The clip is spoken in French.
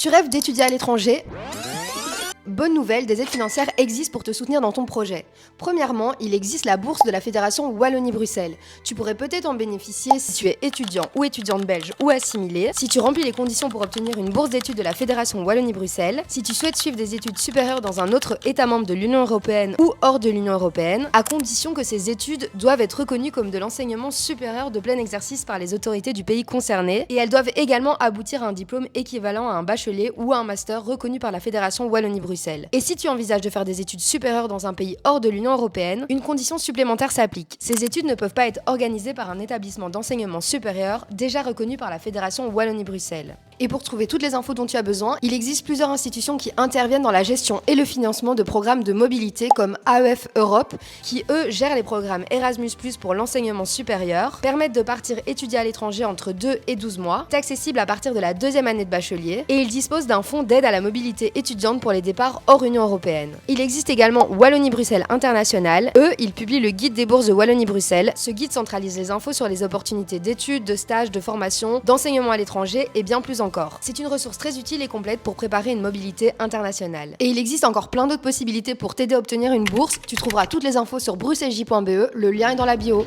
Tu rêves d'étudier à l'étranger ? Bonne nouvelle, des aides financières existent pour te soutenir dans ton projet. Premièrement, il existe la bourse de la Fédération Wallonie-Bruxelles. Tu pourrais peut-être en bénéficier si tu es étudiant ou étudiante belge ou assimilé, si tu remplis les conditions pour obtenir une bourse d'études de la Fédération Wallonie-Bruxelles, si tu souhaites suivre des études supérieures dans un autre État membre de l'Union européenne ou hors de l'Union européenne, à condition que ces études doivent être reconnues comme de l'enseignement supérieur de plein exercice par les autorités du pays concerné, et elles doivent également aboutir à un diplôme équivalent à un bachelier ou à un master reconnu par la Fédération Wallonie-Bruxelles. Et si tu envisages de faire des études supérieures dans un pays hors de l'Union européenne, une condition supplémentaire s'applique. Ces études ne peuvent pas être organisées par un établissement d'enseignement supérieur déjà reconnu par la Fédération Wallonie-Bruxelles. Et pour trouver toutes les infos dont tu as besoin, il existe plusieurs institutions qui interviennent dans la gestion et le financement de programmes de mobilité comme AEF Europe, qui eux gèrent les programmes Erasmus+ pour l'enseignement supérieur, permettent de partir étudier à l'étranger entre 2 et 12 mois, c'est accessible à partir de la 2e année de bachelier, et ils disposent d'un fonds d'aide à la mobilité étudiante pour les départs hors Union européenne. Il existe également Wallonie-Bruxelles International. Eux, ils publient le guide des bourses de Wallonie-Bruxelles. Ce guide centralise les infos sur les opportunités d'études, de stages, de formation, d'enseignement à l'étranger et bien plus encore. C'est une ressource très utile et complète pour préparer une mobilité internationale. Et il existe encore plein d'autres possibilités pour t'aider à obtenir une bourse. Tu trouveras toutes les infos sur bruxellej.be, le lien est dans la bio.